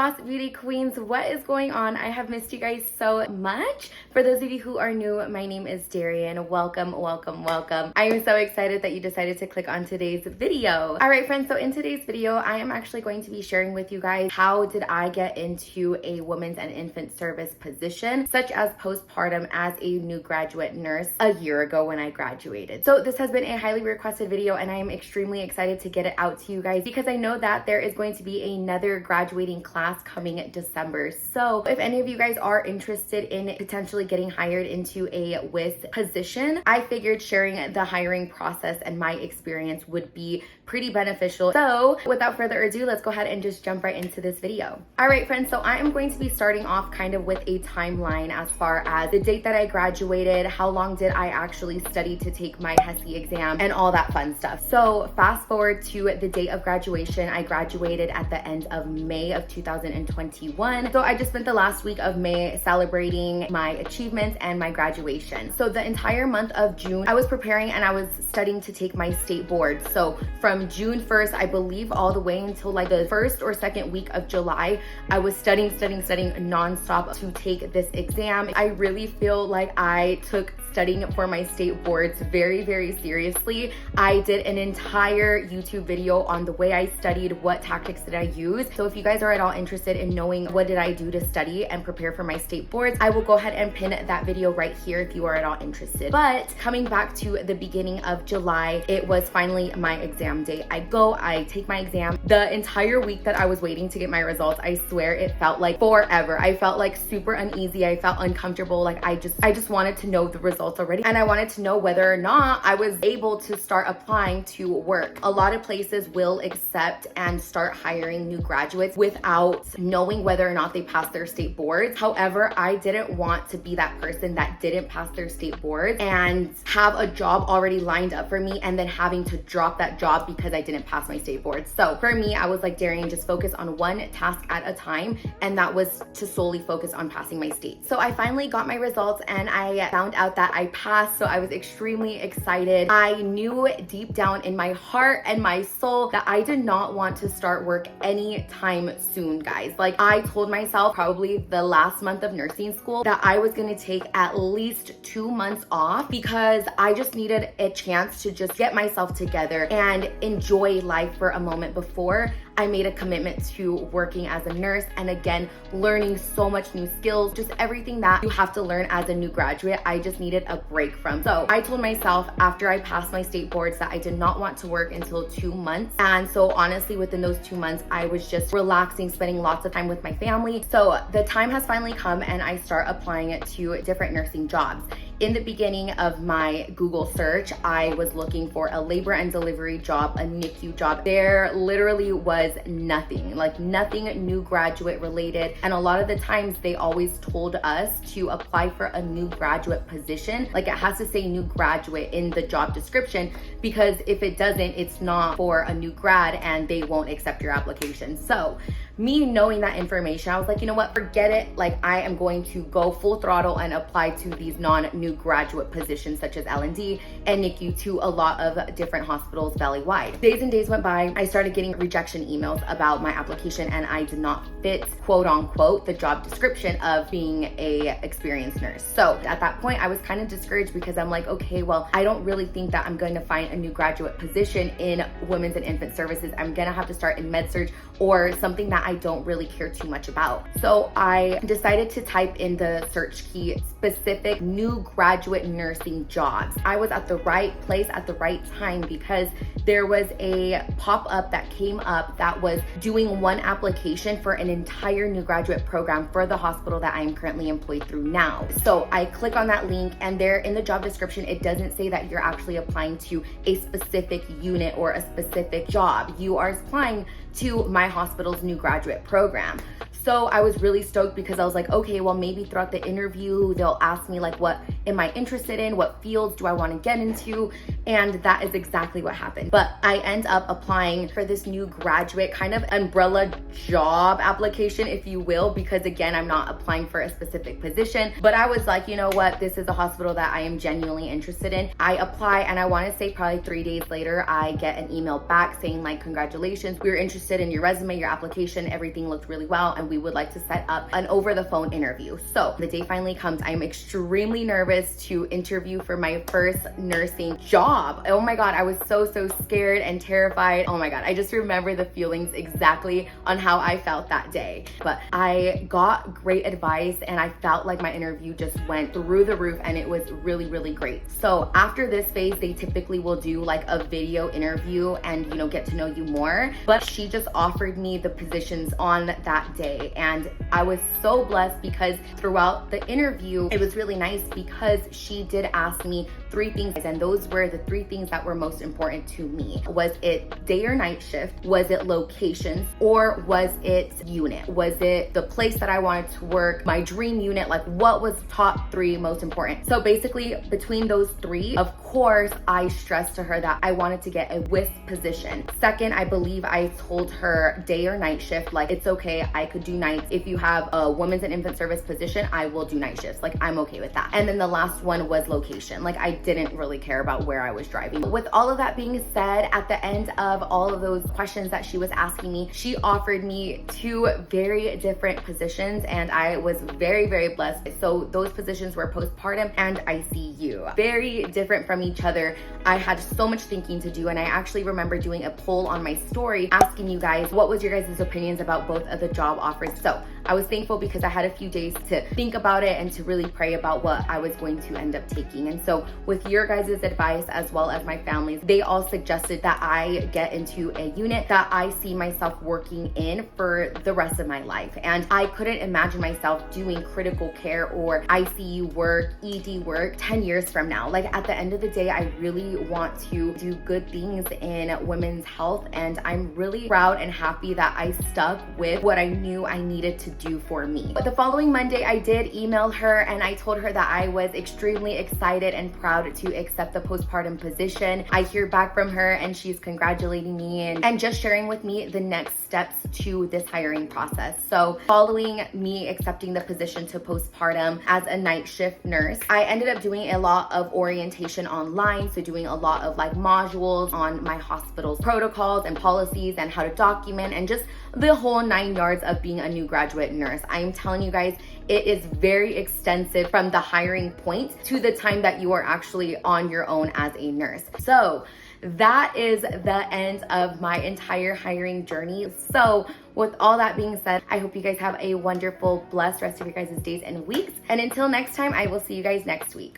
boss beauty queens, what is going on? I have missed you guys so much. For those of you who are new, my name is Darian. Welcome. I am so excited that you decided to click on today's video. All right, friends, so in today's video, I am actually going to be sharing with you guys how did I get into a women's and infant service position, such as postpartum, as a new graduate nurse a year ago when I graduated. So this has been a highly requested video, and I am extremely excited to get it out to you guys because I know that there is going to be another graduating class coming in December. So if any of you guys are interested in potentially getting hired into a WIS position, I figured sharing the hiring process and my experience would be pretty beneficial. So without further ado, let's go ahead and just jump right into this video. All right, friends, so I am going to be starting off kind of with a timeline as far as the date that I graduated, how long did I actually study to take my HESI exam, and all that fun stuff. So fast forward to the date of graduation, I graduated at the end of May of 2021. So I just spent the last week of May celebrating my achievements and my graduation. So the entire month of June, I was preparing and I was studying to take my state board. So from June 1st, I believe, all the way until like the first or second week of July, I was studying nonstop to take this exam. I really feel like I took studying for my state boards very, very seriously. I did an entire YouTube video on the way I studied, what tactics did I use. So if you guys are at all interested in knowing what did I do to study and prepare for my state boards, I will go ahead and pin that video right here if you are at all interested. But coming back to the beginning of July, it was finally my exam day. I take my exam. The entire week that I was waiting to get my results, I swear it felt like forever. I felt like super uneasy. I felt uncomfortable. Like I just wanted to know the results already. And I wanted to know whether or not I was able to start applying to work. A lot of places will accept and start hiring new graduates without knowing whether or not they passed their state boards. However, I didn't want to be that person that didn't pass their state boards and have a job already lined up for me and then having to drop that job because I didn't pass my state boards. So for me, I was like, Darian, just focus on one task at a time. And that was to solely focus on passing my state. So I finally got my results and I found out that I passed. So I was extremely excited. I knew deep down in my heart and my soul that I did not want to start work anytime soon, guys. Like I told myself probably the last month of nursing school that I was going to take at least 2 months off because I just needed a chance to just get myself together and enjoy life for a moment before I made a commitment to working as a nurse and again, learning so much new skills, just everything that you have to learn as a new graduate. I just needed a break from. So I told myself after I passed my state boards that I did not want to work until 2 months. And so honestly, within those 2 months, I was just relaxing, spending lots of time with my family. So the time has finally come and I start applying to different nursing jobs. In the beginning of my Google search, I was looking for a labor and delivery job, a NICU job. There literally was nothing, like nothing new graduate related. And a lot of the times they always told us to apply for a new graduate position. Like it has to say new graduate in the job description because if it doesn't, it's not for a new grad and they won't accept your application. So me knowing that information, I was like, you know what, forget it. Like I am going to go full throttle and apply to these non-new graduate positions such as L&D and NICU to a lot of different hospitals valley-wide. Days and days went by. I started getting rejection emails about my application and I did not fit, quote unquote, the job description of being a experienced nurse. So at that point, I was kind of discouraged because I'm like, okay, well, I don't really think that I'm going to find a new graduate position in women's and infant services. I'm gonna have to start in med-surg or something that I don't really care too much about. So I decided to type in the search key specific new graduate nursing jobs. I was at the right place at the right time because there was a pop-up that came up that was doing one application for an entire new graduate program for the hospital that I am currently employed through now. So I click on that link and there in the job description, it doesn't say that you're actually applying to a specific unit or a specific job. You are applying to my hospital's new graduate program. So I was really stoked because I was like, okay, well, maybe throughout the interview, they'll ask me like what am I interested in? What fields do I want to get into? And that is exactly what happened. But I end up applying for this new graduate kind of umbrella job application, if you will, because again, I'm not applying for a specific position, but I was like, you know what? This is a hospital that I am genuinely interested in. I apply, and I want to say probably 3 days later, I get an email back saying like, congratulations, we're interested in your resume, your application, everything looked really well, and we would like to set up an over the phone interview. So the day finally comes. I'm extremely nervous to interview for my first nursing job. Oh my God, I was so scared and terrified. Oh my God, I just remember the feelings exactly on how I felt that day. But I got great advice, and I felt like my interview just went through the roof, and it was really great. So after this phase, they typically will do like a video interview and, you know, get to know you more. But she just offered me the positions on that day, and I was so blessed because throughout the interview, it was really nice because she did ask me 3 things, and those were the 3 things that were most important to me. Was it day or night shift? Was it locations? Or was it unit? Was it the place that I wanted to work, my dream unit? Like, what was top 3 most important? So basically between those 3, of course, I stressed to her that I wanted to get a WISP position. Second, I believe I told her day or night shift, like, it's okay, I could do nights. If you have a women's and infant service position, I will do night shifts. Like, I'm okay with that. And then the last one was location. Like, I didn't really care about where I was driving. With all of that being said, at the end of all of those questions that she was asking me, she offered me 2 very different positions, and I was very blessed. So those positions were postpartum and ICU. Very different from each other. I had so much thinking to do, and I actually remember doing a poll on my story asking you guys what was your guys' opinions about both of the job offers. So I was thankful because I had a few days to think about it and to really pray about what I was going to end up taking. And so with your guys' advice, as well as my family's, they all suggested that I get into a unit that I see myself working in for the rest of my life. And I couldn't imagine myself doing critical care or ICU work, ED work 10 years from now. Like, at the end of the day, I really want to do good things in women's health, and I'm really proud and happy that I stuck with what I knew I needed to do for me. But the following Monday, I did email her, and I told her that I was extremely excited and proud to accept the postpartum position. I hear back from her, and she's congratulating me and just sharing with me the next steps to this hiring process. So following me accepting the position to postpartum as a night shift nurse, I ended up doing a lot of orientation online. So doing a lot of like modules on my hospital's protocols and policies and how to document and just the whole 9 yards of being a new graduate nurse. I am telling you guys, it is very extensive from the hiring point to the time that you are actually on your own as a nurse. So that is the end of my entire hiring journey. So with all that being said, I hope you guys have a wonderful, blessed rest of your guys' days and weeks. And until next time, I will see you guys next week.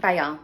Bye, y'all.